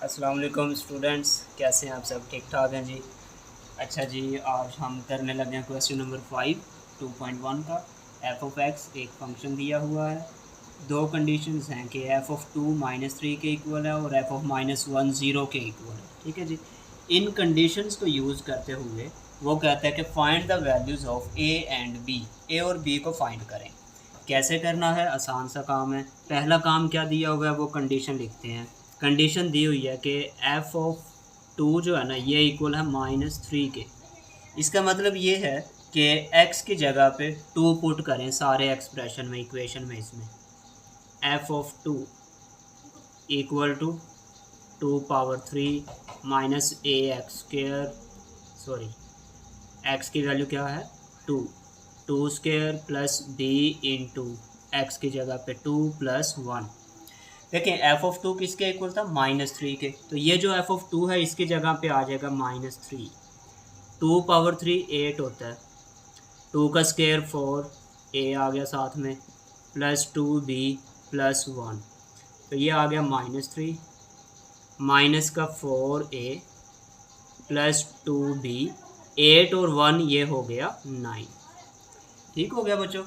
अस्सलाम वालेकुम स्टूडेंट्स, कैसे हैं आप सब? ठीक ठाक हैं जी। अच्छा जी, आज हम करने लगे हैं क्वेश्चन नंबर 5 2.1 का। एफ ऑफ एक्स एक फंक्शन दिया हुआ है। दो कंडीशंस हैं कि एफ ऑफ 2 - 3 के इक्वल है और एफ ऑफ -1 0 के इक्वल है। ठीक है जी। इन कंडीशंस को यूज़ करते हुए वो कहता है कि find the values of a and b. A और बी को फाइंड करें। कैसे करना है? आसान सा काम है। पहला काम क्या दिया हुआ है वो कंडीशन लिखते हैं। कंडीशन दी हुई है कि एफ ऑफ 2 जो है ना ये इक्वल है -3 के। इसका मतलब ये है कि x की जगह पे 2 पुट करें सारे एक्सप्रेशन में, इक्वेशन में। इसमें F of 2 equal to 2 power 3 minus A X square, sorry x की वैल्यू क्या है 2, 2 square plus B into X की जगह पे 2 + 1। देखें एफ ऑफ 2 किसके इक्वल था -3 के, तो ये जो एफ ऑफ 2 है इसकी जगह पे आ जाएगा -3। 2 पावर 3 8 होता है, 2 का स्क्वायर 4, ए आ गया साथ में, प्लस 2b + 1, तो ये आ गया -3 माइनस का 4a प्लस 2b, 8 और 1 ये हो गया 9। ठीक हो गया बच्चों।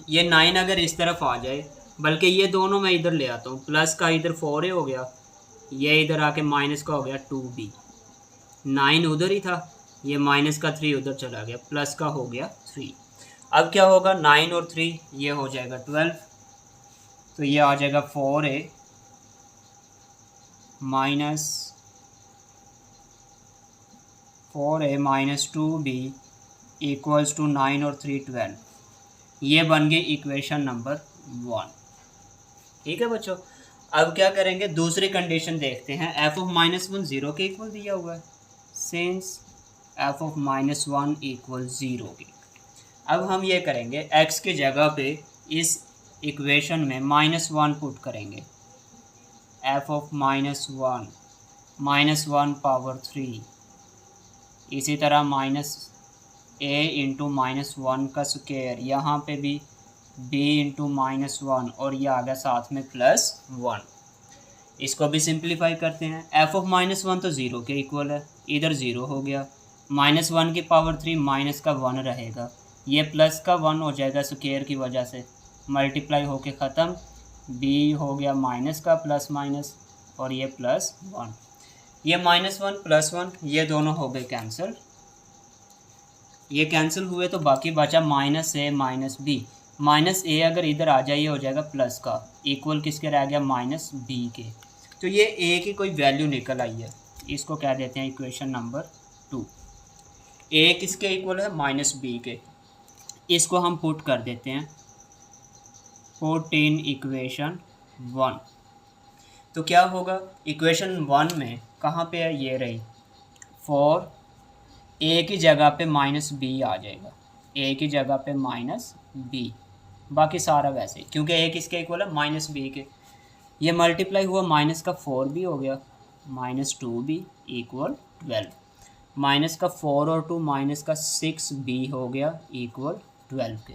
ये 9 अगर इस तरफ आ जाए, बल्कि ये दोनों मैं इधर ले आता हूँ, प्लस का इधर 4a हो गया, ये इधर आके माइनस का हो गया 2b, 9 उधर ही था, ये माइनस का 3 उधर चला गया, प्लस का हो गया 3। अब क्या होगा 9 और 3 ये हो जाएगा 12, तो ये आ जाएगा 4a minus 2b equals to 9 और 3 12। ये बन गई इक्वेशन नंबर 1। ठीक है बच्चों। अब क्या करेंगे, दूसरी कंडीशन देखते हैं। एफ ऑफ -1 0 के इक्वल दिया हुआ है, सिंस एफ ऑफ -1 इक्वल 0 के। अब हम ये करेंगे x की जगह पे इस इक्वेशन में -1 पुट करेंगे। एफ ऑफ -1 इसी तरह -a इंटू -1 का स्क्वायर, यहाँ पे भी b इंटू -1 और ये आ गया साथ में +1। इसको भी सिंप्लीफाई करते हैं। एफ ऑफ -1 तो 0 के इक्वल है, इधर 0 हो गया, -1 की पावर 3 माइनस का 1 रहेगा, ये प्लस का 1 हो जाएगा स्क्वायर की वजह से, मल्टीप्लाई होके ख़त्म, b हो गया माइनस का प्लस माइनस और ये +1, ये -1 +1 ये दोनों हो गए कैंसिल। ये कैंसिल हुए तो बाकी बचा -a -b। -a अगर इधर आ जाए ये हो जाएगा प्लस का, इक्वल किसके रह गया -b के। तो ये a की कोई वैल्यू निकल आई है, इसको कह देते हैं इक्वेशन नंबर 2। a किसके इक्वल है -b के, इसको हम पुट कर देते हैं, पुट इन इक्वेशन 1। तो क्या होगा इक्वेशन 1 में कहाँ पे है, ये रही 4, a की जगह पे -b आ जाएगा, a की जगह पे -b, बाकी सारा वैसे क्योंकि a किसके इक्वल है -b के। ये मल्टीप्लाई हुआ माइनस का 4b हो गया, -2b इक्वल 12, माइनस का 4 और 2 माइनस का 6b हो गया इक्वल 12 के।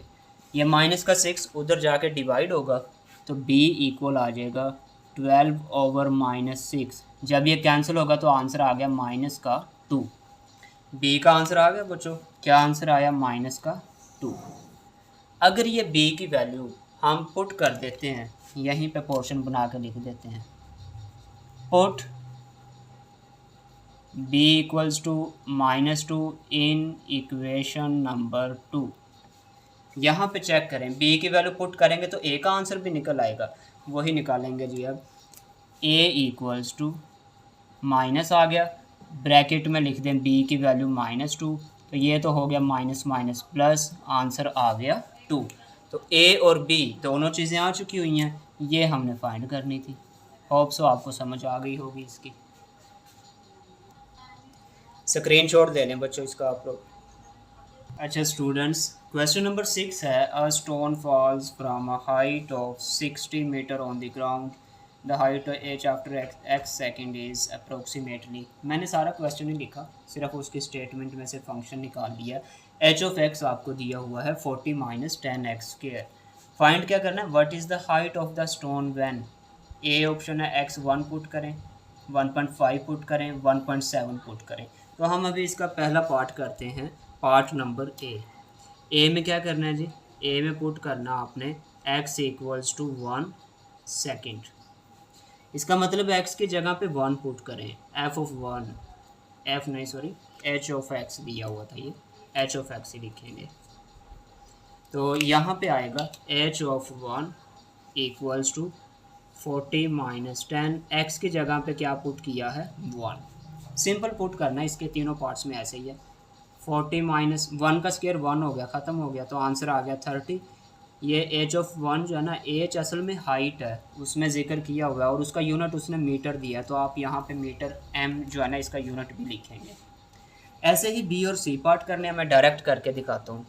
ये माइनस का 6 उधर जाके डिवाइड होगा तो b इक्वल आ जाएगा 12/-6। जब ये कैंसिल होगा तो आंसर आ गया -2। बी का आंसर आ गया बच्चों, क्या आंसर आया -2। अगर ये बी की वैल्यू हम पुट कर देते हैं, यहीं पे पोर्शन बना के लिख देते हैं, put b equals to -2 in equation number 2। यहाँ पे चेक करें, b की वैल्यू पुट करेंगे तो a का आंसर भी निकल आएगा, वही निकालेंगे जी। अब a इक्वल्स टू माइनस आ गया, ब्रैकेट में लिख दें b की वैल्यू -2, तो ये तो हो गया माइनस माइनस प्लस, आंसर आ गया 2। तो a और b दोनों चीज़ें आ चुकी हुई हैं, ये हमने फाइंड करनी थी। होप सो आपको समझ आ गई होगी। इसकी स्क्रीनशॉट ले लें बच्चों इसका आप लोग। अच्छा स्टूडेंट्स, क्वेश्चन नंबर 6 है, a stone falls from a height of 60 metre on the ground, the height H after X second is approximately. मैंने सारा क्वेश्चन ही लिखा, सिर्फ उसकी स्टेटमेंट में से फंक्शन निकाल लिया। एच ऑफ एक्स आपको दिया हुआ है 40 - 10x स्क्वायर। फाइंड क्या करना है, what is the height of the stone when, A option है x1 पुट करें, 1.5 पुट करें, 1.7 पुट करें। तो हम अभी इसका पहला पार्ट करते हैं, पार्ट नंबर ए में क्या करना है जी, ए में पुट करना आपने x इक्वल्स टू 1 सेकेंड। इसका मतलब x की जगह पे 1 पुट करें, एच ऑफ x दिया हुआ था, ये एच ऑफ x ही लिखेंगे। तो यहाँ पे आएगा h of 1 equals to 40 minus 10, x की जगह पे क्या पुट किया है 1। सिंपल पुट करना है, इसके तीनों पार्ट्स में ऐसे ही है। 40 माइनस 1 का स्क्वायर 1 हो गया, ख़त्म हो गया, तो आंसर आ गया 30। ये एच ऑफ 1 जो है ना, एच असल में हाइट है, उसमें जिक्र किया हुआ है और उसका यूनिट उसने मीटर दिया, तो आप यहाँ पे मीटर m जो है ना इसका यूनिट भी लिखेंगे। ऐसे ही बी और सी पार्ट करने हैं, मैं डायरेक्ट करके दिखाता हूँ।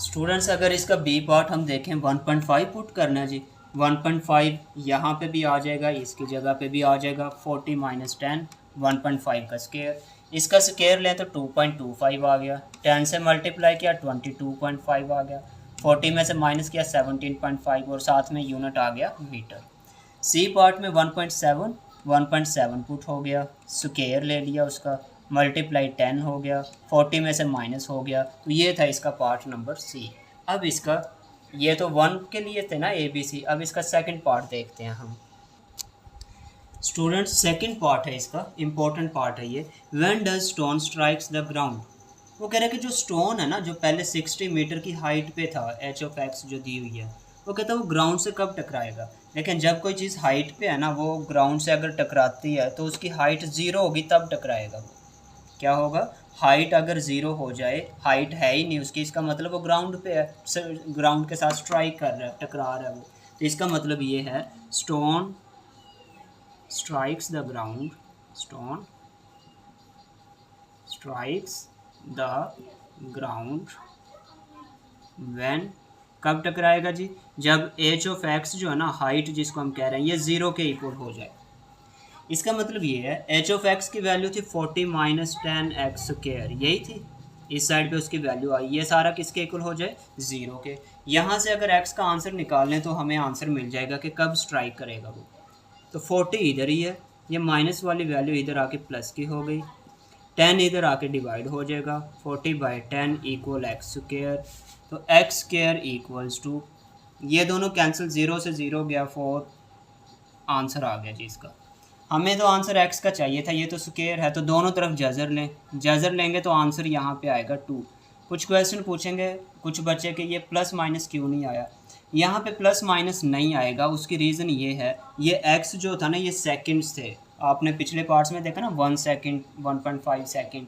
स्टूडेंट्स अगर इसका बी पार्ट हम देखें 1.5 पुट करना है जी, 1.5 यहाँ पे भी आ जाएगा, इसकी जगह पे भी आ जाएगा। 40 माइनस 10 1.5 का स्क्वायर, इसका स्क्वायर लें तो 2.25 आ गया, 10 से मल्टीप्लाई किया 22.5 आ गया, 40 में से माइनस किया 17.5 और साथ में यूनिट आ गया मीटर। सी पार्ट में 1.7 पुट हो गया, स्क्वायर ले लिया उसका, मल्टीप्लाई 10 हो गया, 40 में से माइनस हो गया, तो ये था इसका पार्ट नंबर सी। अब इसका, ये तो 1 के लिए थे ना ए बी सी, अब इसका सेकंड पार्ट देखते हैं हम। स्टूडेंट्स सेकंड पार्ट है इसका, इम्पोर्टेंट पार्ट है ये। When does stone strikes the ground, वो कह रहे हैं कि जो स्टोन है ना, जो पहले 60 मीटर की हाइट पे था, एच ऑफ एक्स जो दी हुई है, वो कहता है वो ग्राउंड से कब टकराएगा। लेकिन जब कोई चीज़ हाइट पे है ना, वो ग्राउंड से अगर टकराती है तो उसकी हाइट 0 होगी, तब टकराएगा वो। क्या होगा, हाइट अगर 0 हो जाए, हाइट है ही नहीं उसकी, इसका मतलब वो ग्राउंड पे है, ग्राउंड के साथ स्ट्राइक कर रहा है, टकरा रहा है वो। तो इसका मतलब ये है stone strikes the ground, stone strikes the ground when, कब टकराएगा जी, जब एच ऑफ एक्स जो है ना, हाइट जिसको हम कह रहे हैं, ये 0 के इक्वल हो जाए। इसका मतलब ये है एच ऑफ एक्स की वैल्यू थी 40 माइनस 10 एक्स स्क्वायर, यही थी, इस साइड पे उसकी वैल्यू आई, ये सारा किसके इक्वल हो जाए 0 के। यहाँ से अगर एक्स का आंसर निकालें तो हमें आंसर मिल जाएगा कि कब स्ट्राइक करेगा वो। तो 40 इधर ही है, ये माइनस वाली वैल्यू इधर आके प्लस की हो गई, 10 इधर आके डिवाइड हो जाएगा, 40 बाई 10 इक्वल एक्स स्क्वायर। तो एक्स स्क्वायर इक्वल्स टू, ये दोनों कैंसिल, 0 से 0 गया 4, आंसर आ गया जी इसका। हमें तो आंसर एक्स का चाहिए था, ये तो स्क्वायर है, तो दोनों तरफ जजर लें, जजर लेंगे तो आंसर यहाँ पे आएगा 2। कुछ क्वेश्चन पूछेंगे कुछ बच्चे के, ये प्लस माइनस क्यों नहीं आया। यहाँ पे प्लस माइनस नहीं आएगा, उसकी रीज़न ये है, ये एक्स जो था ना, ये सेकंड्स थे, आपने पिछले पार्ट्स में देखा ना, 1 सेकंड, 1.5 सेकंड,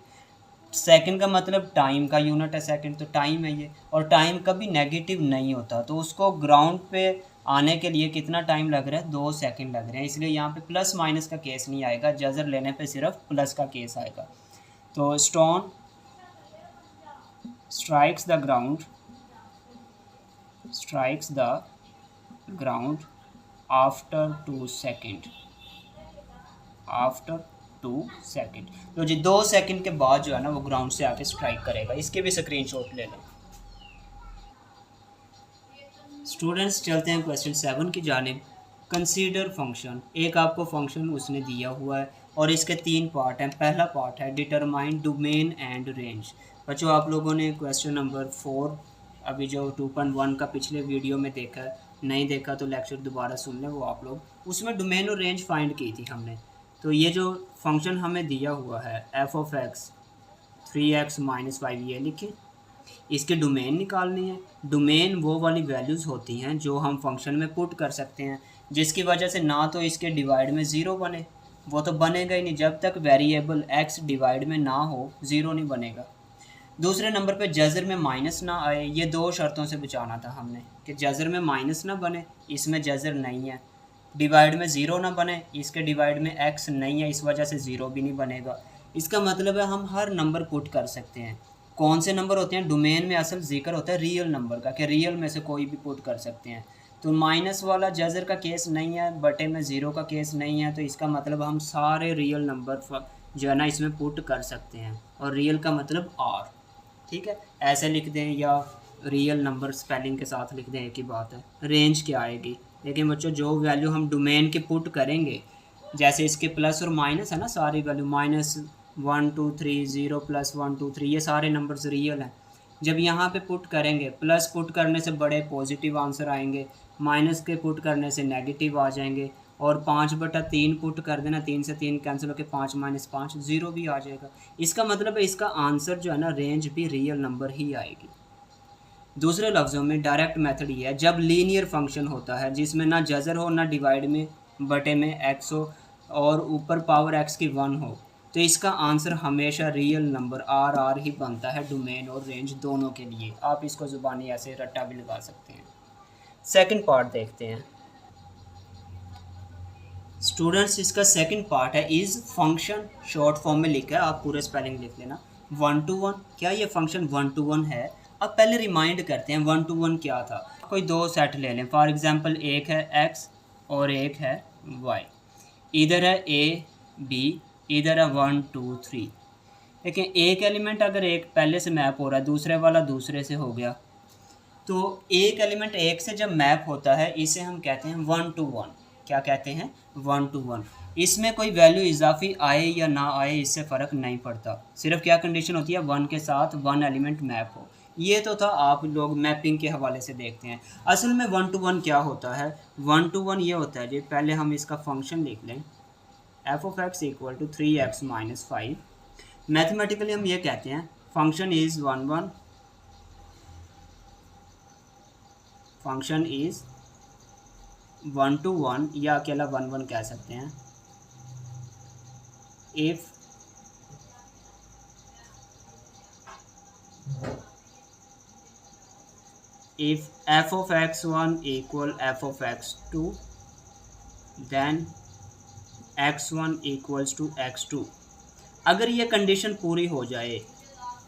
सेकंड का मतलब टाइम का यूनिट है सेकंड, तो टाइम है ये, और टाइम कभी नेगेटिव नहीं होता, तो उसको ग्राउंड पे आने के लिए कितना टाइम लग रहा है, 2 सेकंड लग रहे हैं, इसलिए यहाँ पे प्लस माइनस का केस नहीं आएगा, जजर लेने पे सिर्फ प्लस का केस आएगा। तो stone strikes the ground after 2 second, after 2 second, तो जी 2 सेकंड के बाद जो है ना वो ग्राउंड से आके स्ट्राइक करेगा। इसके भी स्क्रीनशॉट ले लें। स्टूडेंट्स चलते हैं क्वेश्चन 7 की जानिब। कंसीडर फंक्शन, एक आपको फंक्शन उसने दिया हुआ है और इसके 3 पार्ट हैं। पहला पार्ट है डिटरमाइन डोमेन एंड रेंज। बच्चों आप लोगों ने क्वेश्चन नंबर 4 अभी जो 2.1 का पिछले वीडियो में देखा है, नहीं देखा तो लेक्चर दोबारा सुन लें वो आप लोग, उसमें डोमेन और रेंज फाइंड की थी हमने। तो ये जो फंक्शन हमें दिया हुआ है f of x 3x minus 5, ये लिखें, इसके डोमेन निकालनी है। डोमेन वो वाली वैल्यूज़ होती हैं जो हम फंक्शन में पुट कर सकते हैं, जिसकी वजह से ना तो इसके डिवाइड में 0 बने, वो तो बनेगा ही नहीं, जब तक वेरिएबल x डिवाइड में ना हो 0 नहीं बनेगा। दूसरे नंबर पे जज़र में माइनस ना आए, ये 2 शर्तों से बचाना था हमने, कि जज़र में माइनस ना बने, इसमें जज़र नहीं है, डिवाइड में 0 ना बने, इसके डिवाइड में x नहीं है, इस वजह से 0 भी नहीं बनेगा। इसका मतलब है हम हर नंबर पुट कर सकते हैं। कौन से नंबर होते हैं, डोमेन में असल जिक्र होता है रियल नंबर का, कि रियल में से कोई भी पुट कर सकते हैं। तो माइनस वाला जज़र का केस नहीं है, बटे में 0 का केस नहीं है, तो इसका मतलब हम सारे रियल नंबर जो है ना इसमें पुट कर सकते हैं, और रियल का मतलब r, ठीक है, ऐसे लिख दें या रियल नंबर स्पेलिंग के साथ लिख दें, एक ही बात है। रेंज क्या आएगी, लेकिन बच्चों जो वैल्यू हम डोमेन के पुट करेंगे जैसे इसके प्लस और माइनस है ना, सारी वैल्यू -1 2 3 0 +1 2 3 ये सारे नंबर्स रियल हैं। जब यहाँ पे पुट करेंगे, प्लस पुट करने से बड़े पॉजिटिव आंसर आएंगे, माइनस के पुट करने से नेगेटिव आ जाएंगे, और 5/3 पुट कर देना, 3 से 3 कैंसिल होकर 5 - 5 0 भी आ जाएगा। इसका मतलब है इसका आंसर जो है ना, रेंज भी रियल नंबर ही आएगी। दूसरे लफ्ज़ों में डायरेक्ट मेथड ये है, जब लीनियर फंक्शन होता है जिसमें ना जज़र हो ना डिवाइड में बटे में x हो और ऊपर पावर x की 1 हो, तो इसका आंसर हमेशा रियल नंबर आर ही बनता है, डोमेन और रेंज दोनों के लिए। आप इसको ज़ुबानी ऐसे रट्टा भी लगा सकते हैं। सेकंड पार्ट देखते हैं स्टूडेंट्स। इसका सेकंड पार्ट है इज़ फंक्शन, शॉर्ट फॉर्म में लिखा है, आप पूरे स्पेलिंग लिख लेना। 1 to 1, क्या ये फंक्शन 1 to 1 है? अब पहले रिमाइंड करते हैं 1 to 1 क्या था। कोई दो सेट ले लें, फॉर एग्जांपल एक है x और एक है y, इधर है a b, इधर है 1 2 3। लेकिन एक एलिमेंट अगर एक पहले से मैप हो रहा है, दूसरे वाला दूसरे से हो गया, तो एक एलिमेंट एक से जब मैप होता है इसे हम कहते हैं 1 to 1। क्या कहते हैं? 1 to 1। इसमें कोई वैल्यू इजाफी आए या ना आए इससे फ़र्क नहीं पड़ता, सिर्फ क्या कंडीशन होती है, 1 के साथ 1 एलिमेंट मैप हो। ये तो था, आप लोग मैपिंग के हवाले से देखते हैं। असल में 1 to 1 क्या होता है? 1 to 1 ये होता है जी, पहले हम इसका फंक्शन लिख लें, f(x) = 3x - 5। मैथमेटिकली हम ये कहते हैं function is 1 1, function is 1 to 1 या अकेला 1 1 कह सकते हैं। If f(x1) = f(x2), then x1 = x2। अगर ये कंडीशन पूरी हो जाए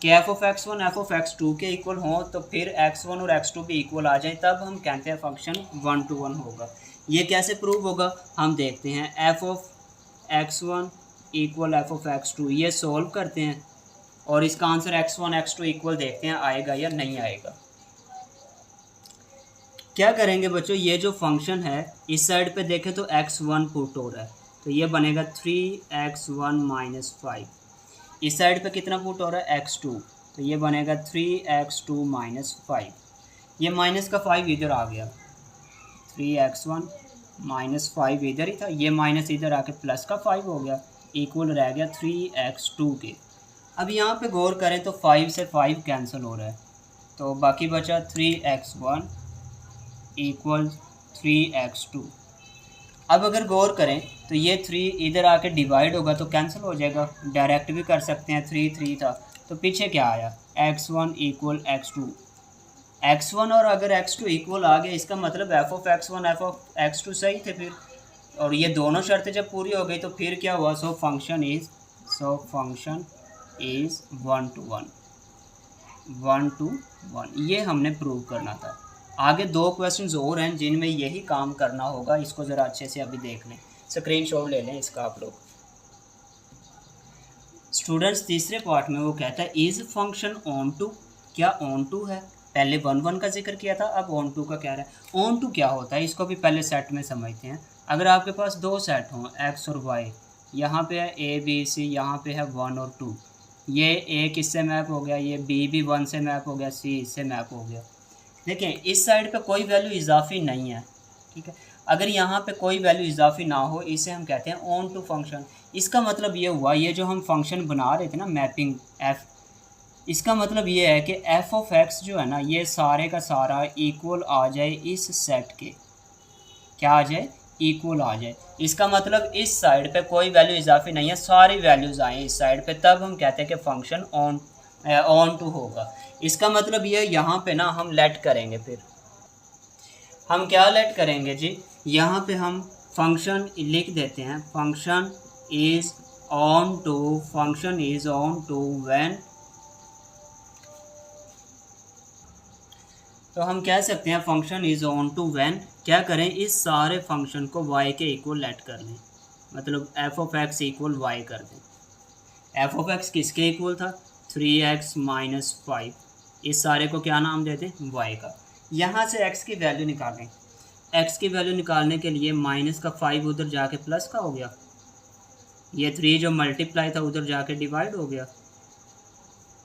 कि f(x1) f(x2) के इक्वल हो, तो फिर x1 और x2 भी इक्वल आ जाए, तब हम कहते हैं फंक्शन 1 to 1 होगा। ये कैसे प्रूव होगा हम देखते हैं। f(x1) = f(x2), ये सोल्व करते हैं और इसका आंसर x1 x2 इक्वल देखते हैं आएगा या नहीं आएगा। क्या करेंगे बच्चों, ये जो फंक्शन है इस साइड पे देखें तो x1 पुट हो रहा है, तो ये बनेगा 3x1 - 5। इस साइड पे कितना पुट हो रहा है? x2, तो ये बनेगा 3x2 - 5। ये माइनस का 5 इधर आ गया, 3x1 - 5 इधर ही था, ये माइनस इधर आके प्लस का 5 हो गया, इक्वल रह गया 3x2 के। अब यहाँ पे गौर करें तो 5 से 5 कैंसिल हो रहा है, तो बाकी बचा 3x1 = 3x2। अब अगर गौर करें तो ये 3 इधर आके डिवाइड होगा तो कैंसिल हो जाएगा, डायरेक्ट भी कर सकते हैं, 3 3 था, तो पीछे क्या आया? x1 = x2। x1 और अगर x2 इक्वल आ गया, इसका मतलब f(x1) f(x2) सही थे फिर, और ये दोनों शर्तें जब पूरी हो गई तो फिर क्या हुआ? सो फंक्शन इज़ 1 to 1, 1 to 1। ये हमने प्रूव करना था। आगे 2 क्वेश्चंस और हैं जिनमें यही काम करना होगा, इसको ज़रा अच्छे से अभी देख लें, स्क्रीनशॉट ले लें इसका आप लोग। स्टूडेंट्स तीसरे पार्ट में वो कहता है इज़ फंक्शन ऑन टू, क्या ऑन टू है? पहले 1 1 का जिक्र किया था, अब ऑन टू का कह रहा है। ऑन टू क्या होता है इसको भी पहले सेट में समझते हैं। अगर आपके पास 2 सेट हों x और y, यहाँ पे है a b c, यहाँ पे है 1 और 2, ये a किससे मैप हो गया? ये b भी 1 से मैप हो गया, c इससे मैप हो गया। देखिए इस साइड पे कोई वैल्यू इजाफी नहीं है, ठीक है। अगर यहाँ पे कोई वैल्यू इजाफी ना हो, इसे हम कहते हैं ऑन टू फंक्शन। इसका मतलब ये हुआ, ये जो हम फंक्शन बना रहे थे ना मैपिंग f, इसका मतलब ये है कि f(x) जो है ना, ये सारे का सारा इक्वल आ जाए इस सेट के, क्या आ जाए? इक्वल आ जाए। इसका मतलब इस साइड पे कोई वैल्यू इजाफी नहीं है, सारी वैल्यूज़ आए इस साइड पे, तब हम कहते हैं कि फंक्शन ऑन टू होगा। इसका मतलब ये यहाँ पे ना हम लेट करेंगे, फिर हम क्या लेट करेंगे जी, यहाँ पे हम फंक्शन लिख देते हैं function is onto, function is onto when, तो हम कह सकते हैं function is onto when क्या करें, इस सारे फंक्शन को y के इक्वल लेट कर लें, मतलब f(x) = y कर दें। f(x) किसके इक्वल था? 3x - 5। इस सारे को क्या नाम देते हैं? y का। यहाँ से x की वैल्यू निकालें। x की वैल्यू निकालने के लिए माइनस का 5 उधर जाके प्लस का हो गया, ये 3 जो मल्टीप्लाई था उधर जाके डिवाइड हो गया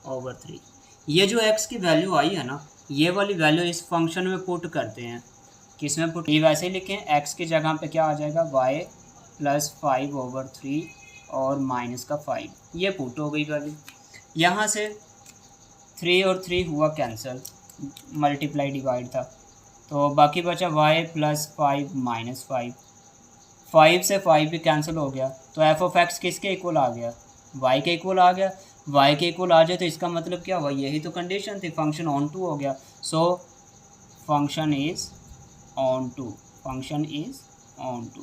ओवर 3। ये जो x की वैल्यू आई है ना, ये वाली वैल्यू इस फंक्शन में पुट करते हैं। किस में पुट, ये वैसे ही लिखें, x की जगह पे क्या आ जाएगा, y प्लस 5/3 और माइनस का 5, ये पुट हो गई वैल्यू। यहाँ से 3 और 3 हुआ कैंसिल, मल्टीप्लाई डिवाइड था, तो बाकी बचा y प्लस 5 माइनस 5। 5 से 5 भी कैंसिल हो गया, तो एफ ऑफ एक्स किसके इक्वल आ गया, y के इक्वल आ गया। y के इक्वल आ जाए तो इसका मतलब क्या हुआ, यही तो कंडीशन थी, फंक्शन ऑन टू हो गया। So function is onto, function is onto.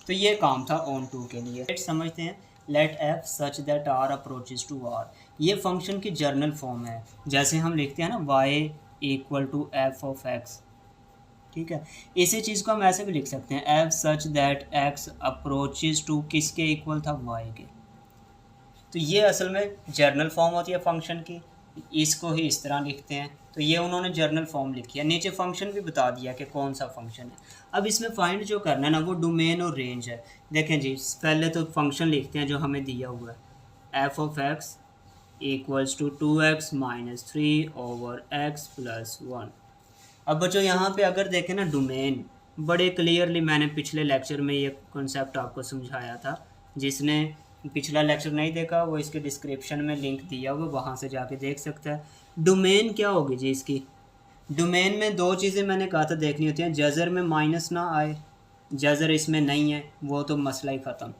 तो ये काम था ऑन टू के लिए। लेट समझते हैं, let f such that R approaches to R, ये फंक्शन की जर्नल फॉर्म है। जैसे हम लिखते हैं ना y equal to f of x, ठीक है, इसी चीज़ को हम ऐसे भी लिख सकते हैं, f such that x approaches to किसके इक्वल था, y के। तो ये असल में जर्नल फॉर्म होती है फंक्शन की, इसको ही इस तरह लिखते हैं। तो ये उन्होंने जर्नल फॉर्म लिखी है, नीचे फंक्शन भी बता दिया कि कौन सा फंक्शन है। अब इसमें फाइंड जो करना है ना, वो डोमेन और रेंज है। देखें जी, पहले तो फंक्शन लिखते हैं जो हमें दिया हुआ है, f of x equals to 2x minus 3 over x plus 1। अब बच्चों यहाँ पे अगर देखें ना, डोमेन बड़े क्लियरली मैंने पिछले लेक्चर में ये कॉन्सेप्ट आपको समझाया था। जिसने पिछला लेक्चर नहीं देखा वो इसके डिस्क्रिप्शन में लिंक दिया हुआ, वहाँ से जाके देख सकता है। डोमेन क्या होगी जी इसकी, डोमेन में दो चीज़ें मैंने कहा था देखनी होती हैं, जजर में माइनस ना आए, जजर इसमें नहीं है वो तो मसला ही ख़त्म।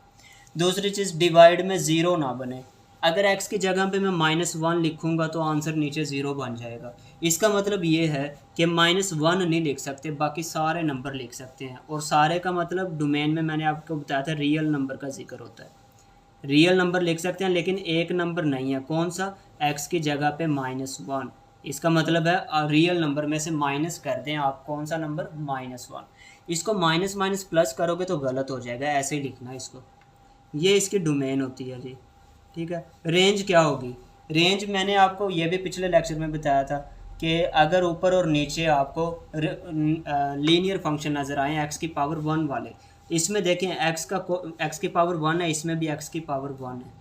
दूसरी चीज़, डिवाइड में ज़ीरो ना बने। अगर x की जगह पे मैं -1 लिखूंगा तो आंसर नीचे ज़ीरो बन जाएगा। इसका मतलब ये है कि -1 नहीं लिख सकते, बाकी सारे नंबर लिख सकते हैं। और सारे का मतलब डोमेन में मैंने आपको बताया था रियल नंबर का जिक्र होता है, रियल नंबर लिख सकते हैं, लेकिन एक नंबर नहीं है। कौन सा, x की जगह पे -1। इसका मतलब है रियल नंबर में से माइनस कर दें आप, कौन सा नंबर, -1। इसको माइनस माइनस प्लस करोगे तो गलत हो जाएगा, ऐसे ही लिखना इसको। ये इसकी डोमेन होती है जी, ठीक है। रेंज क्या होगी, रेंज मैंने आपको ये भी पिछले लेक्चर में बताया था कि अगर ऊपर और नीचे आपको लीनियर फंक्शन नज़र आए x की पावर 1 वाले, इसमें देखें x की पावर 1 है, इसमें भी x की पावर 1 है।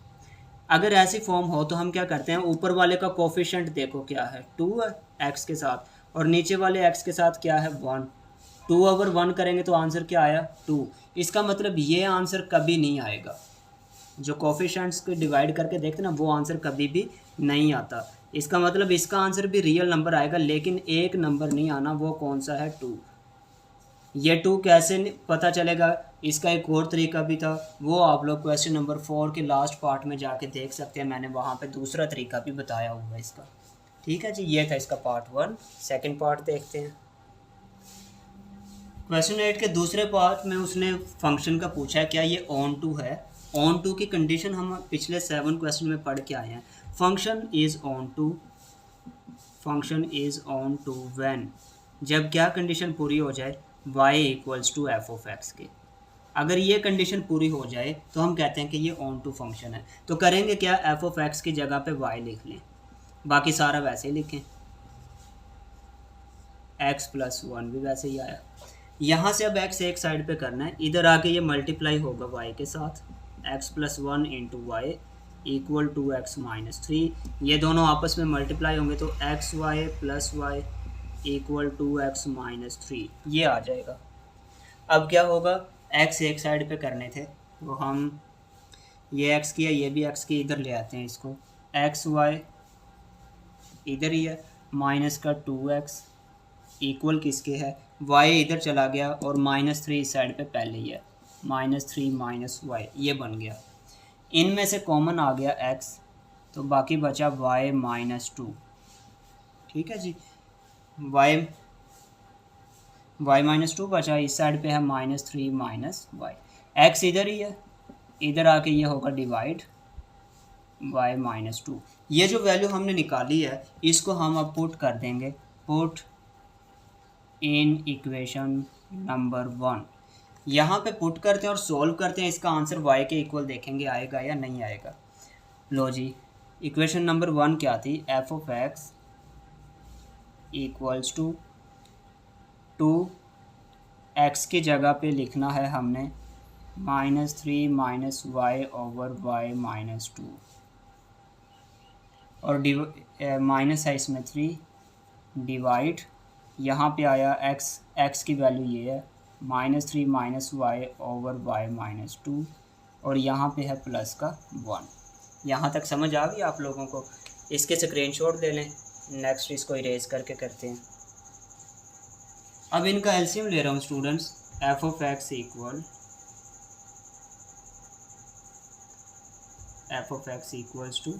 अगर ऐसी फॉर्म हो तो हम क्या करते हैं, ऊपर वाले का कोफिशिएंट देखो क्या है, 2 है x के साथ, और नीचे वाले x के साथ क्या है, 1। 2 ओवर 1 करेंगे तो आंसर क्या आया, 2। इसका मतलब ये आंसर कभी नहीं आएगा, जो कोफिशिएंट्स को डिवाइड करके देखते ना, वो आंसर कभी भी नहीं आता। इसका मतलब इसका आंसर भी रियल नंबर आएगा, लेकिन एक नंबर नहीं आना, वो कौन सा है, 2। ये 2 कैसे पता चलेगा, इसका एक और तरीका भी था, वो आप लोग क्वेश्चन नंबर 4 के लास्ट पार्ट में जाके देख सकते हैं, मैंने वहाँ पे दूसरा तरीका भी बताया हुआ है इसका, ठीक है जी। ये था इसका पार्ट 1। सेकंड पार्ट देखते हैं। क्वेश्चन 8 के दूसरे पार्ट में उसने फंक्शन का पूछा है, क्या ये ऑन टू है। ऑन टू की कंडीशन हम पिछले 7 क्वेश्चन में पढ़ के आए हैं। Function is onto, function is onto when, जब क्या कंडीशन पूरी हो जाए, y equals to f of x के। अगर ये कंडीशन पूरी हो जाए तो हम कहते हैं कि ये ऑन टू फंक्शन है। तो करेंगे क्या, एफ ऑफ एक्स की जगह पे y लिख लें, बाकी सारा वैसे ही लिखें, x प्लस 1 भी वैसे ही आया। यहाँ से अब x एक साइड पे करना है, इधर आके ये मल्टीप्लाई होगा y के साथ, x plus 1 into y equal to x minus 3। ये दोनों आपस में मल्टीप्लाई होंगे तो x y plus y equal to x minus 3, ये आ जाएगा। अब क्या होगा, x एक साइड पे करने थे तो हम ये x किया, ये भी x की, इधर ले आते हैं इसको, एक्स वाई इधर ही है, माइनस का 2x इक्वल किसके है, y इधर चला गया, और -3 इस साइड पे पहले ही है, -3 माइनस वाई, ये बन गया। इनमें से कॉमन आ गया x, तो बाकी बचा y माइनस 2, ठीक है जी। y माइनस 2 बचा, इस साइड पे है -3 माइनस वाई, x इधर ही है, इधर आके ये होगा डिवाइड y माइनस 2। ये जो वैल्यू हमने निकाली है इसको हम अब पुट कर देंगे, पुट इन इक्वेशन नंबर 1। यहाँ पे पुट करते हैं और सॉल्व करते हैं, इसका आंसर y के इक्वल देखेंगे आएगा या नहीं आएगा। लो जी, इक्वेशन नंबर 1 क्या थी, f of x equals to 2, x की जगह पे लिखना है हमने -3 minus y over y minus 2 और माइनस है इसमें 3 डिवाइड यहाँ पे आया x की वैल्यू ये है -3 minus y over y minus 2 और यहाँ पे है प्लस का 1। यहाँ तक समझ आ गई आप लोगों को? इसके स्क्रीनशॉट ले लें। नेक्स्ट इसको इरेज करके करते हैं। अब इनका एलसीएम ले रहा हूँ students. F of x equals to,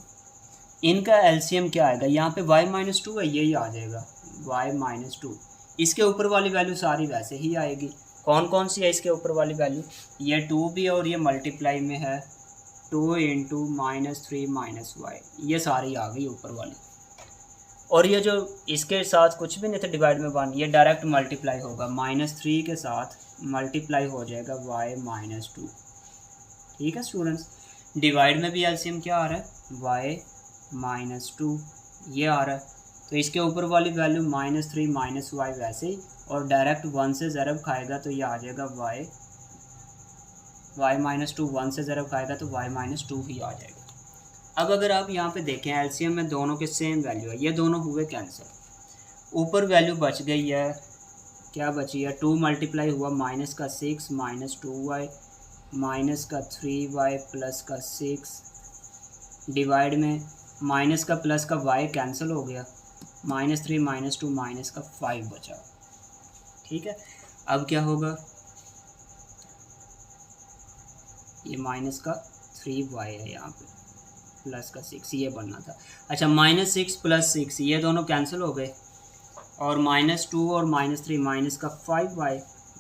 इनका एलसीएम क्या आएगा? यहाँ पे y माइनस 2 है, यही आ जाएगा y माइनस 2। इसके ऊपर वाली वैल्यू सारी वैसे ही आएगी। कौन कौन सी है इसके ऊपर वाली वैल्यू? ये 2 भी और ये मल्टीप्लाई में है 2 इंटू -3 माइनस वाई, ये सारी आ गई ऊपर वाली। और ये जो इसके साथ कुछ भी नहीं था डिवाइड में 1, ये डायरेक्ट मल्टीप्लाई होगा, -3 के साथ मल्टीप्लाई हो जाएगा y माइनस 2। ठीक है स्टूडेंट्स, डिवाइड में भी एलसीएम क्या आ रहा है? y माइनस 2 ये आ रहा है। तो इसके ऊपर वाली वैल्यू -3 माइनस वाई वैसे ही, और डायरेक्ट 1 से ज़रब खाएगा तो ये आ जाएगा y माइनस 2। 1 से ज़रब खाएगा तो y माइनस 2 ही आ जाएगा। अब अगर आप यहाँ पे देखें एलसीएम में दोनों के सेम वैल्यू है, ये दोनों हुए कैंसिल। ऊपर वैल्यू बच गई है, क्या बची है? 2 मल्टीप्लाई हुआ माइनस का 6 माइनस 2y माइनस का 3y प्लस का 6 डिवाइड में माइनस का प्लस का y कैंसिल हो गया, -3 माइनस 2 माइनस का 5 बचा। ठीक है, अब क्या होगा? ये माइनस का 3y है यहाँ पे प्लस का 6, ये बनना था। अच्छा, -6 प्लस 6 ये दोनों कैंसिल हो गए, और -2 और -3 माइनस का 5y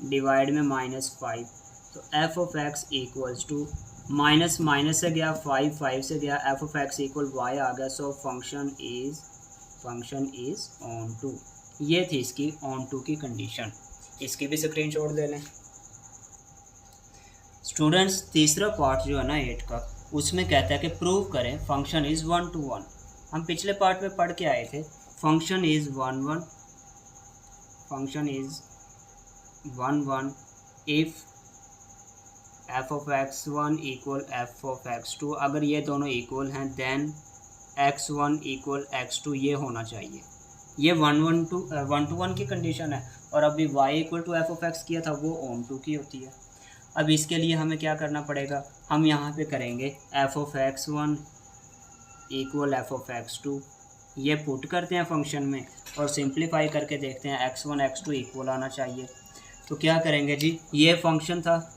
डिवाइड में -5। तो f of x equals to minus minus से गया 5 से गया, f of x equal y आ गया। So function is onto. ये थी इसकी ऑन टू की कंडीशन। इसकी भी स्क्रीनशॉट ले लें स्टूडेंट्स। तीसरा पार्ट जो है ना 8 का, उसमें कहता है कि प्रूव करें फंक्शन इज़ 1 to 1। हम पिछले पार्ट में पढ़ के आए थे function is 1 1 if F of x1 equal F of x2। अगर ये दोनों इक्वल हैं देन x1 इक्वल x2 ये होना चाहिए। ये 1 to 1 की कंडीशन है, और अभी y equal to f of x किया था वो ऑन टू की होती है। अब इसके लिए हमें क्या करना पड़ेगा? हम यहाँ पे करेंगे F of x1 equal F of x2, ये पुट करते हैं फंक्शन में और सिंप्लीफाई करके देखते हैं x1 x2 इक्वल आना चाहिए। तो क्या करेंगे जी? ये फंक्शन था,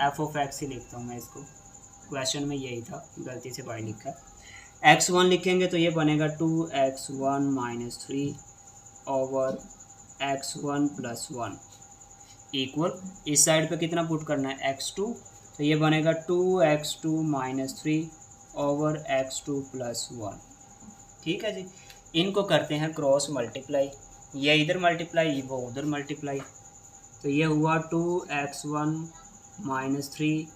एफ ऑफ एक्स ही लिखता हूँ मैं इसको, क्वेश्चन में यही था, गलती से y लिखा है। x1 लिखेंगे तो ये बनेगा 2x1 minus 3 over x1 plus 1 equal, इस साइड पे कितना पुट करना है? x2, तो ये बनेगा 2x2 minus 3 over x2 plus 1। ठीक है जी, इनको करते हैं क्रॉस मल्टीप्लाई, ये इधर मल्टीप्लाई वो उधर मल्टीप्लाई, तो ये हुआ 2x1 minus 3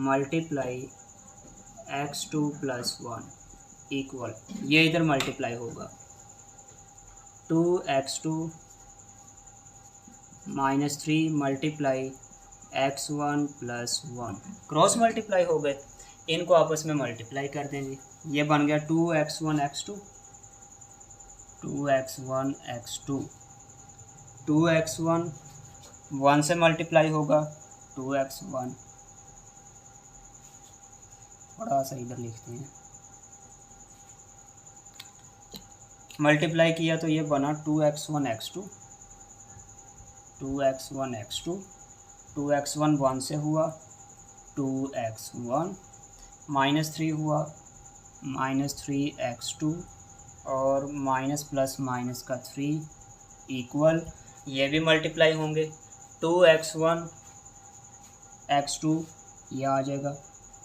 multiply x2 plus 1 equal, ये इधर मल्टीप्लाई होगा 2x2 minus 3 multiply x1 plus 1, cross multiply हो गए। इनको आपस में मल्टीप्लाई कर देंगे, ये बन गया 2x1 x2 2x1 1 से मल्टीप्लाई होगा 2x1, थोड़ा सा इधर लिखते हैं, मल्टीप्लाई किया तो ये बना 2x1 x2 2x1 1 से हुआ 2x1 माइनस 3 हुआ -3x2 और माइनस प्लस माइनस का 3 इक्वल, ये भी मल्टीप्लाई होंगे 2x1 x2, ये आ जाएगा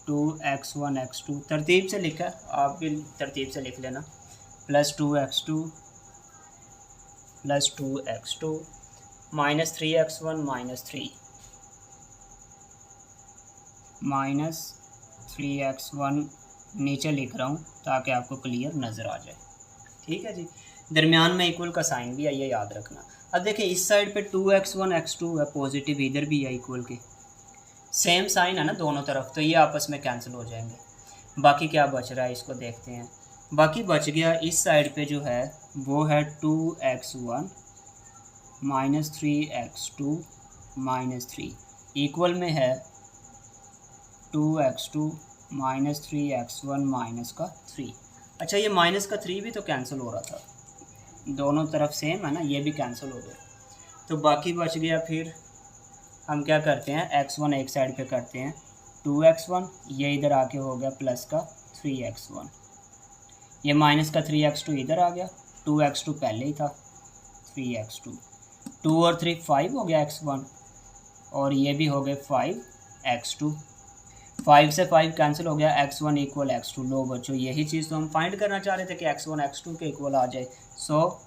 2x1 x2, तरतीब से लिखा है, आप भी तरतीब से लिख लेना, plus 2x2 minus 3x1 minus 3x1 नीचे लिख रहा हूँ ताकि आपको क्लियर नज़र आ जाए। ठीक है जी, दरमियान में इक्वल का साइन भी है, ये याद रखना। अब देखिए इस साइड पे 2x1 x2 है पॉजिटिव, इधर भी है इक्वल के, सेम साइन है ना दोनों तरफ, तो ये आपस में कैंसिल हो जाएंगे। बाकी क्या बच रहा है इसको देखते हैं। बाकी बच गया इस साइड पे जो है वो है 2x1 minus 3x2 minus 3 equal में है 2x2 माइनस 3x1 माइनस का 3। अच्छा ये माइनस का 3 भी तो कैंसिल हो रहा था, दोनों तरफ सेम है ना, ये भी कैंसिल हो गया। तो बाकी बच गया फिर हम क्या करते हैं, x1 एक साइड पे करते हैं 2x1, ये इधर आके हो गया प्लस का 3x1, ये माइनस का 3x2 इधर आ गया, 2x2 पहले ही था 3x2, 2 और 3 5 हो गया x1, और ये भी हो गए 5x2, 5 से 5 कैंसिल हो गया, x1 इक्वल x2। लो बच्चों यही चीज़ तो हम फाइंड करना चाह रहे थे कि x1 x2 के इक्वल आ जाए। सो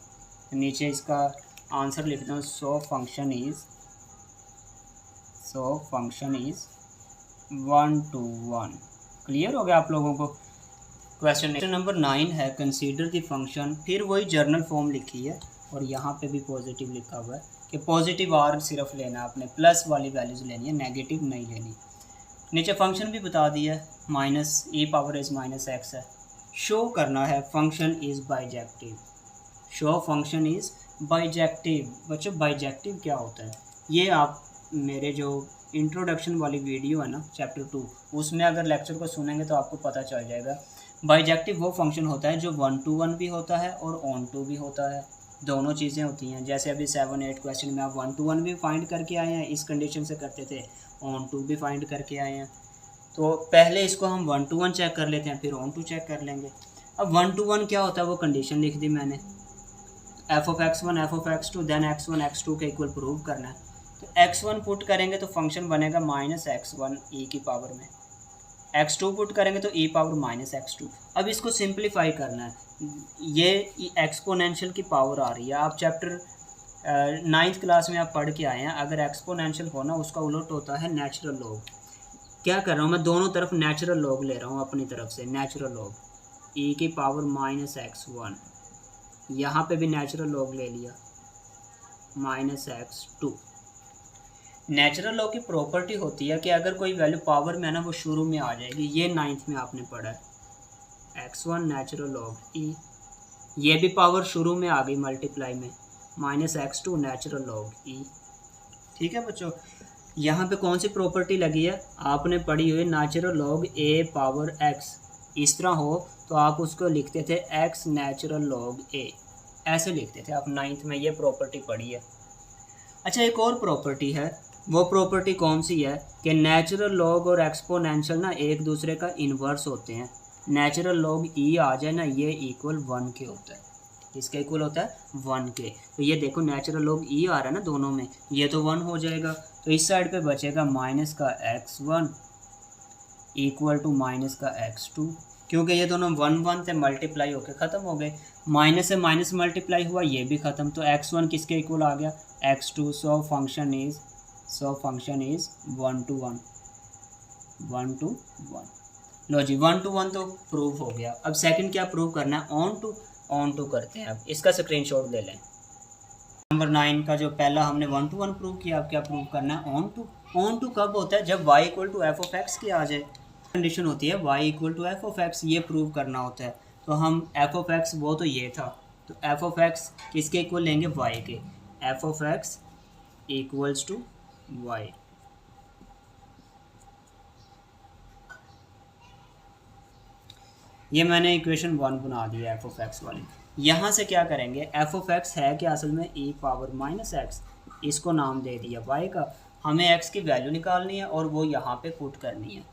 नीचे इसका आंसर लिखता हूँ, सो फंक्शन इज़ 1 to 1। क्लियर हो गया आप लोगों को। क्वेश्चन नंबर 9 है, कंसीडर द फंक्शन, फिर वही जर्नल फॉर्म लिखी है और यहाँ पे भी पॉजिटिव लिखा हुआ है कि पॉजिटिव आर सिर्फ लेना है आपने, प्लस वाली वैल्यूज़ लेनी है, नेगेटिव नहीं लेनी। नीचे फंक्शन भी बता दिया है, minus e power is minus x है। शो करना है function is bijective, show function is bijective. बच्चों बाइजेक्टिव क्या होता है, ये आप मेरे जो इंट्रोडक्शन वाली वीडियो है ना चैप्टर 2, उसमें अगर लेक्चर को सुनेंगे तो आपको पता चल जाएगा। बाइजेक्टिव वो फंक्शन होता है जो 1 to 1 भी होता है और ऑन टू भी होता है, दोनों चीज़ें होती हैं। जैसे अभी 7-8 क्वेश्चन में आप 1 to 1 भी फाइंड करके आए हैं, इस कंडीशन से करते थे, ऑन टू भी फाइंड करके आए हैं। तो पहले इसको हम 1 to 1 चेक कर लेते हैं, फिर ऑन टू चेक कर लेंगे। अब 1 to 1 क्या होता है, वो कंडीशन लिख दी मैंने, f(x1) f(x2) then x1 x2 के इक्वल प्रूव करना है। तो x1 पुट करेंगे तो फंक्शन बनेगा माइनस x1 e की पावर में, x2 पुट करेंगे तो e पावर माइनस x2। अब इसको सिंप्लीफाई करना है, ये एक्सपोनेंशियल की पावर आ रही है। आप चैप्टर 9th क्लास में आप पढ़ के आए हैं, अगर एक्सपोनेंशियल होना उसका उलट होता है नेचुरल लॉग। क्या कर रहा हूँ मैं, दोनों तरफ नेचुरल लॉग ले रहा हूँ अपनी तरफ से, नेचुरल लॉग e की पावर माइनस x1, यहाँ पे भी नेचुरल लॉग ले लिया माइनस x2। नेचुरल लॉग की प्रॉपर्टी होती है कि अगर कोई वैल्यू पावर में है ना वो शुरू में आ जाएगी, ये 9th में आपने पढ़ा है, x1 नेचुरल लॉग e, ये भी पावर शुरू में आ गई मल्टीप्लाई में, minus x2 natural log e। ठीक है बच्चों, यहाँ पे कौन सी प्रॉपर्टी लगी है, आपने पढ़ी हुई natural log a power x, इस तरह हो तो आप उसको लिखते थे x नेचुरल लॉग a, ऐसे लिखते थे आप 9th में, ये प्रॉपर्टी पढ़ी है। अच्छा एक और प्रॉपर्टी है, वो प्रॉपर्टी कौन सी है कि नेचुरल लॉग और एक्सपोनेंशियल ना एक दूसरे का इन्वर्स होते हैं। नेचुरल लॉग e आ जाए ना, ये इक्वल 1 के होता है, इसका इक्वल होता है 1 के। तो ये देखो नेचुरल लॉग e आ रहा है ना दोनों में, ये तो 1 हो जाएगा, तो इस साइड पे बचेगा माइनस का x1 इक्वल टू माइनस का x2, क्योंकि ये दोनों 1 से मल्टीप्लाई होकर ख़त्म हो गए, माइनस से माइनस मल्टीप्लाई हुआ, ये भी ख़त्म, तो x1 किसके इक्वल आ गया, x2। So function is 1 to 1, 1 to 1। लो जी 1 to 1 तो प्रूव हो गया। अब सेकंड क्या प्रूव करना है, ऑन टू करते हैं। अब इसका स्क्रीनशॉट ले लें। नंबर 9 का जो पहला हमने 1 to 1 प्रूव किया, अब क्या प्रूव करना है, ऑन टू कब होता है, जब y equal to f of x की आ जाए, कंडीशन होती है y equal to f of x, ये प्रूव करना होता है। तो हम एफ ऑफ एक्स वो तो ये था, तो एफ ऑफ एक्स किसके इक्वल लेंगे, y के, f of x equals to y। ये मैंने इक्वेशन 1 बना दी है एफ ऑफ एक्स वाली। यहाँ से क्या करेंगे, एफ ऑफ एक्स है कि असल में e पावर माइनस एक्स, इसको नाम दे दिया y का, हमें x की वैल्यू निकालनी है और वो यहाँ पे पुट करनी है।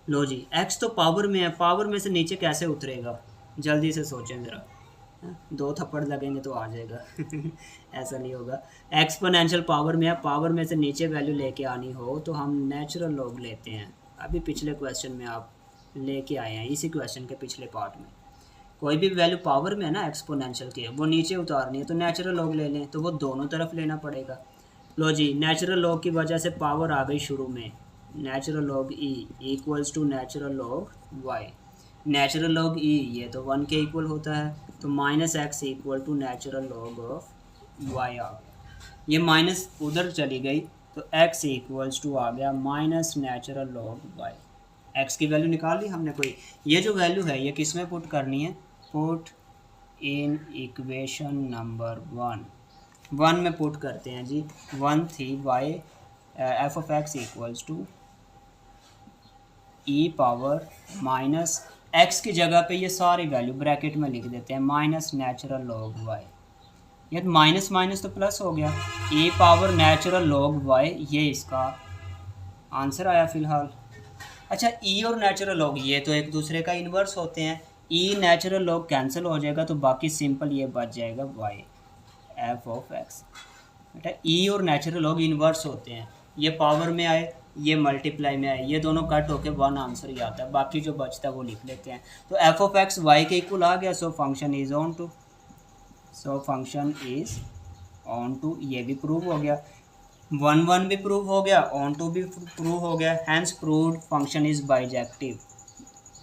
लो जी x तो पावर में है, पावर में से नीचे कैसे उतरेगा, जल्दी से सोचें ज़रा, 2 थप्पड़ लगेंगे तो आ जाएगा ऐसा नहीं होगा। एक्सपोनेंशियल पावर में है, पावर में से नीचे वैल्यू लेके आनी हो तो हम नेचुरल लॉग लेते हैं। अभी पिछले क्वेश्चन में आप लेके आए हैं, इसी क्वेश्चन के पिछले पार्ट में, कोई भी वैल्यू पावर में है ना एक्सपोनेंशियल की, वो नीचे उतारनी है तो नेचुरल लॉग ले लें, तो वो दोनों तरफ लेना पड़ेगा। लो जी नेचुरल लॉग की वजह से पावर आ गई शुरू में, natural log e equals to natural log y। Natural log e ये तो 1 के इक्वल होता है, तो minus x equal to natural log of y आ गया। ये माइनस उधर चली गई, तो x इक्वल्स टू आ गया minus natural log y. x की वैल्यू निकाल ली हमने कोई। ये जो वैल्यू है ये किस में पुट करनी है, पुट इन इक्वेशन नंबर 1 में पुट करते हैं जी। 1 थी y f of x equals to e power minus x की जगह पे ये सारी वैल्यू ब्रैकेट में लिख देते हैं माइनस नेचुरल लॉग वाई। ये माइनस माइनस तो प्लस हो गया, ई पावर नेचुरल लॉग वाई, ये इसका आंसर आया फ़िलहाल। अच्छा ई और नेचुरल लॉग ये तो एक दूसरे का इन्वर्स होते हैं, ई नेचुरल लॉग कैंसिल हो जाएगा तो बाकी सिंपल ये बच जाएगा वाई एफ ऑफ एक्स। बेटा ई और नेचुरल लॉग इन्वर्स होते हैं, ये पावर में आए ये मल्टीप्लाई में आए, ये दोनों कट होके 1 आंसर ही आता है, बाकी जो बचता है वो लिख लेते हैं। तो एफ ऑफ एक्स वाई के इक्वल आ गया, so function is onto, so function is onto, ये भी प्रूव हो गया। 1 भी प्रूव हो गया, ऑन टू भी प्रूव हो गया, hence proved function is bijective.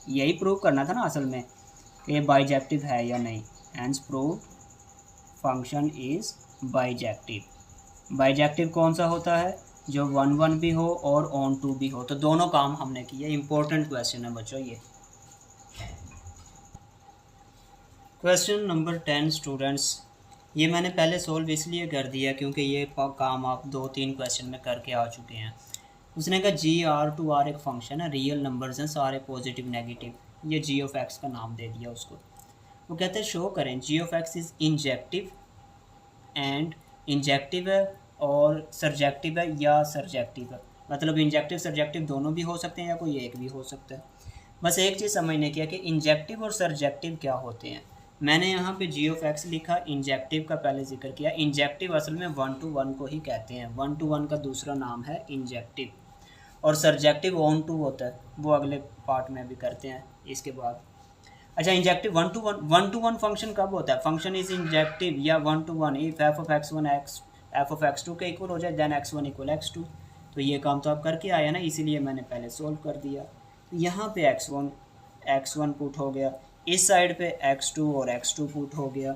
यही प्रूव करना था ना असल में कि ये बाइजेक्टिव है या नहीं। Hence proved function is bijective. Bijective कौन सा होता है, जो 1 भी हो और ऑन टू भी हो, तो दोनों काम हमने किए। इंपॉर्टेंट क्वेश्चन है बच्चों ये। क्वेश्चन नंबर 10 स्टूडेंट्स, ये मैंने पहले सोल्व इसलिए कर दिया क्योंकि ये काम आप 2-3 क्वेश्चन में करके आ चुके हैं। उसने कहा GR2R एक फंक्शन है, रियल नंबर्स हैं सारे पॉजिटिव नेगेटिव, ये जी ऑफ एक्स का नाम दे दिया उसको। वो कहते हैं शो करें g of x is injective and injective है और सरजेक्टिव है या सरजेक्टिव है, मतलब इंजेक्टिव सरजेक्टिव दोनों भी हो सकते हैं या कोई एक भी हो सकता है। बस एक चीज़ समझने की है कि इंजेक्टिव और सरजेक्टिव क्या होते हैं। मैंने यहाँ पे जी ऑफ एक्स लिखा, इंजेक्टिव का पहले जिक्र किया। इंजेक्टिव असल में 1-to-1 को ही कहते हैं, 1-to-1 का दूसरा नाम है इंजेक्टिव, और सरजेक्टिव ऑन टू होता है, वो अगले पार्ट में भी करते हैं इसके बाद। अच्छा इंजेक्टिव 1-to-1 फंक्शन कब होता है, फंक्शन इज इंजेक्टिव या 1-to-1 if F of x 1 x F of x 2 के इक्वल हो जाए देन x1 इक्वल x2। तो ये काम तो आप करके आए ना, इसीलिए मैंने पहले सोल्व कर दिया। तो यहाँ पे x1 पुट हो गया, इस साइड पे x2 और x2 पुट हो गया।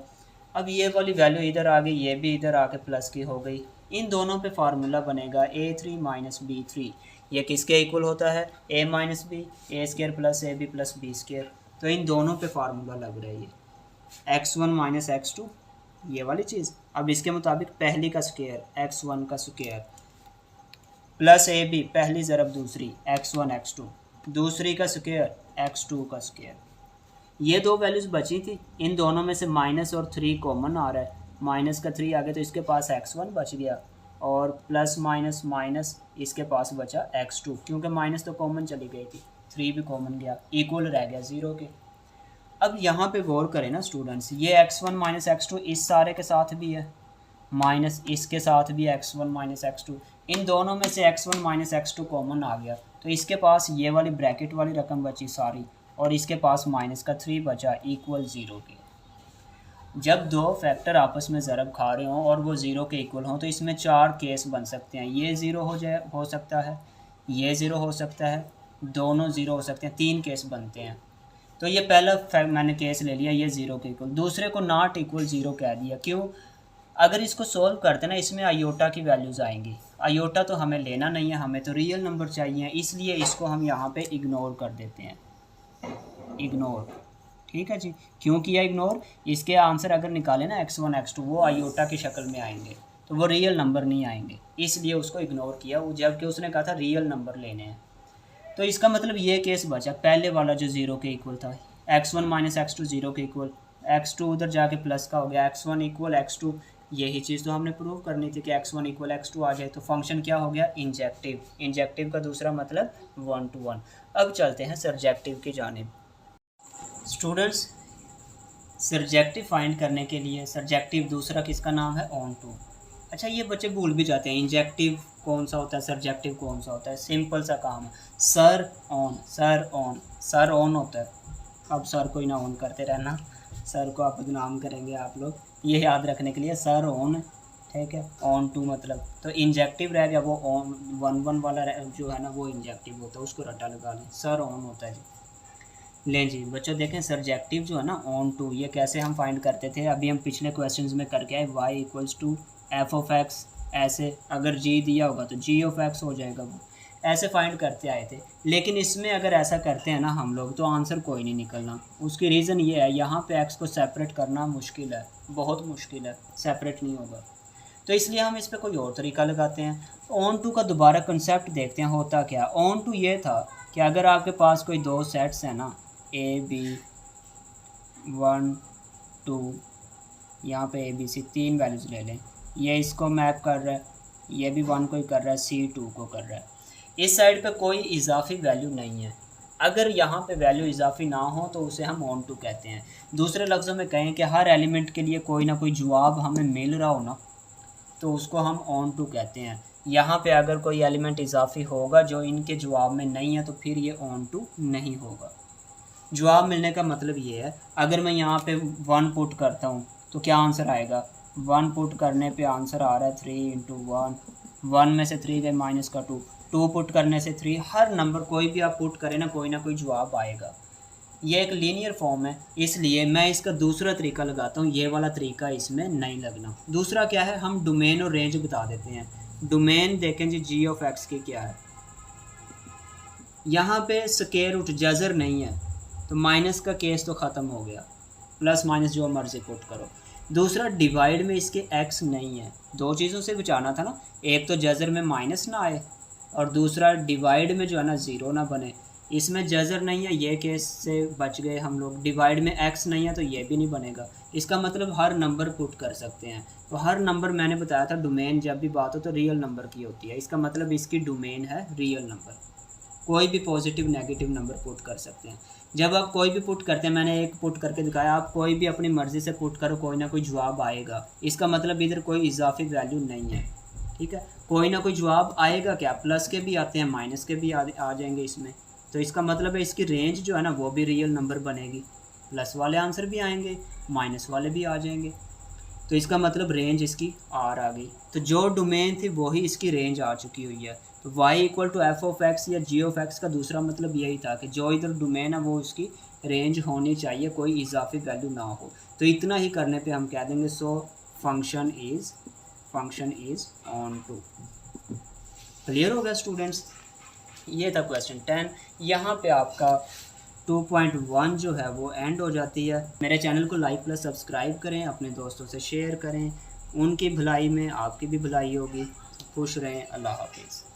अब ये वाली वैल्यू इधर आ गई, ये भी इधर आके प्लस की हो गई। इन दोनों पे फार्मूला बनेगा a3 माइनस b3। ये किसके इक्वल होता है, a minus b, a square plus a b plus b square. तो इन दोनों पे फार्मूला लग रहा है ये x1 माइनस x2, ये वाली चीज़। अब इसके मुताबिक पहली का स्क्वायर x1 का स्क्वायर प्लस ए बी, पहली ज़रब दूसरी x1 x2, दूसरी का स्क्वायर x2 का स्क्वायर। ये दो वैल्यूज़ बची थी, इन दोनों में से माइनस और 3 कॉमन आ रहा है, माइनस का 3 आ गया तो इसके पास x1 बच गया, और प्लस माइनस माइनस इसके पास बचा x2, क्योंकि माइनस तो कॉमन चली गई थी, 3 भी कॉमन गया, इक्वल रह गया 0 के। अब यहाँ पे गौर करें ना स्टूडेंट्स, ये x1 माइनस x2 इस सारे के साथ भी है, माइनस इसके साथ भी x1 माइनस x2, इन दोनों में से x1 माइनस x2 कॉमन आ गया, तो इसके पास ये वाली ब्रैकेट वाली रकम बची सारी, और इसके पास माइनस का 3 बचा इक्वल 0 के। जब दो फैक्टर आपस में ज़रब खा रहे हों और वो 0 के इक्वल हों तो इसमें 4 केस बन सकते हैं। ये 0 हो सकता है, ये 0 हो सकता है, दोनों 0 हो सकते हैं, 3 केस बनते हैं। तो ये पहला मैंने केस ले लिया, ये 0 के इक्वल, दूसरे को नॉट इक्वल 0 कह दिया। क्यों, अगर इसको सोल्व करते ना इसमें आयोटा की वैल्यूज़ आएंगी, आयोटा तो हमें लेना नहीं है, हमें तो रियल नंबर चाहिए, इसलिए इसको हम यहाँ पे इग्नोर कर देते हैं, इग्नोर। ठीक है जी, क्यों किया इग्नोर, इसके आंसर अगर निकाले ना x1 x2 वो आयोटा की शक्ल में आएंगे, तो वो रियल नंबर नहीं आएंगे, इसलिए उसको इग्नोर किया, जबकि उसने कहा था रियल नंबर लेने हैं। तो इसका मतलब ये केस बचा, पहले वाला जो 0 के इक्वल था, x1 माइनस x2 0 के इक्वल, x2 उधर जाके प्लस का हो गया, x1 इक्वल x2, यही चीज़ तो हमने प्रूव करनी थी कि x1 इक्वल x2 आ जाए। तो फंक्शन क्या हो गया, इंजेक्टिव, इंजेक्टिव का दूसरा मतलब 1-to-1। अब चलते हैं सरजेक्टिव की जानिब। स्टूडेंट्स सरजेक्टिव फाइंड करने के लिए, सरजेक्टिव दूसरा किसका नाम है, ऑन टू। अच्छा ये बच्चे भूल भी जाते हैं इंजेक्टिव कौन सा होता है, सरजेक्टिव कौन सा होता है। सिंपल सा काम है, sir on, sir on, sir on होता है। अब सर को ही ना ऑन करते रहना, सर को आप बदनाम करेंगे आप लोग, ये याद रखने के लिए सर ऑन, ठीक है, ऑन टू मतलब। तो इंजेक्टिव रह गया वो ऑन, 1-1 वाला जो है ना वो इंजेक्टिव होता है, उसको रट्टा लगा लें, सर ऑन होता है जी। लें जी बच्चों देखें सरजेक्टिव जो है ना ऑन टू, ये कैसे हम फाइंड करते थे, अभी हम पिछले क्वेश्चंस में करके आए, y equals to f of x ऐसे अगर जी दिया होगा तो जी ऑफ एक्स हो जाएगा, वो ऐसे फाइंड करते आए थे। लेकिन इसमें अगर ऐसा करते हैं ना हम लोग तो आंसर कोई नहीं निकलना। उसकी रीज़न ये है, यहाँ पे एक्स को सेपरेट करना मुश्किल है, बहुत मुश्किल है, सेपरेट नहीं होगा। तो इसलिए हम इस पर कोई और तरीका लगाते हैं। ऑन टू का दोबारा कंसेप्ट देखते हैं होता क्या। ऑन टू ये था कि अगर आपके पास कोई दो सेट्स हैं ना, ए बी 1 2, यहाँ पे ए बी सी 3 वैल्यूज़ ले लें, ये इसको मैप कर रहा है, ये भी 1 को ही कर रहा है, सी 2 को कर रहा है। इस साइड पे कोई इजाफी वैल्यू नहीं है। अगर यहाँ पे वैल्यू इजाफी ना हो तो उसे हम ऑन टू कहते हैं। दूसरे लफ्ज़ों में कहें कि हर एलिमेंट के लिए कोई ना कोई जवाब हमें मिल रहा हो ना, तो उसको हम ऑन टू कहते हैं। यहाँ पे अगर कोई एलिमेंट इजाफी होगा जो इनके जवाब में नहीं है तो फिर ये ऑन टू नहीं होगा। जवाब मिलने का मतलब ये है, अगर मैं यहाँ पे 1 पुट करता हूँ तो क्या आंसर आएगा। 1 पुट करने पे आंसर आ रहा है 3 × 1, 1 में से 3 गए माइनस का 2, 2 पुट करने से 3। हर नंबर कोई भी आप पुट करें ना कोई जवाब आएगा। ये एक लीनियर फॉर्म है, इसलिए मैं इसका दूसरा तरीका लगाता हूँ, ये वाला तरीका इसमें नहीं लगना। दूसरा क्या है, हम डोमेन और रेंज बता देते हैं। डोमेन देखें जी ऑफ एक्स की क्या है, यहाँ पे स्क्वायर रूट जज़र नहीं है तो माइनस का केस तो ख़त्म हो गया, प्लस माइनस जो मर्जी पुट करो। दूसरा डिवाइड में इसके एक्स नहीं है, दो चीज़ों से बचाना था ना, एक तो जज़र में माइनस ना आए और दूसरा डिवाइड में जो है ना ज़ीरो ना बने। इसमें जज़र नहीं है, ये केस से बच गए हम लोग। डिवाइड में एक्स नहीं है तो ये भी नहीं बनेगा। इसका मतलब हर नंबर पुट कर सकते हैं। तो हर नंबर मैंने बताया था डोमेन जब भी बात हो तो रियल नंबर की होती है, इसका मतलब इसकी डोमेन है रियल नंबर। कोई भी पॉजिटिव नेगेटिव नंबर पुट कर सकते हैं। जब आप कोई भी पुट करते हैं, मैंने एक पुट करके दिखाया, आप कोई भी अपनी मर्ज़ी से पुट करो कोई ना कोई जवाब आएगा। इसका मतलब इधर कोई इजाफी वैल्यू नहीं है, ठीक है। कोई ना कोई जवाब आएगा, क्या प्लस के भी आते हैं माइनस के भी आ जाएंगे इसमें। तो इसका मतलब है इसकी रेंज जो है ना वो भी रियल नंबर बनेगी, प्लस वाले आंसर भी आएंगे माइनस वाले भी आ जाएंगे। तो इसका मतलब रेंज इसकी आर आ गई। तो जो डोमेन थी वही इसकी रेंज आ चुकी हुई है। तो y = f(x) या g(x) का दूसरा मतलब यही था कि जो इधर डोमेन है वो उसकी रेंज होनी चाहिए, कोई इजाफी वैल्यू ना हो। तो इतना ही करने पे हम कह देंगे so function is onto. Clear हो गया स्टूडेंट्स। ये था क्वेश्चन 10। यहाँ पे आपका 2.1 जो है वो एंड हो जाती है। मेरे चैनल को लाइक प्लस सब्सक्राइब करें, अपने दोस्तों से शेयर करें, उनकी भलाई में आपकी भी भलाई होगी। खुश रहें, अल्लाह हाफिज़।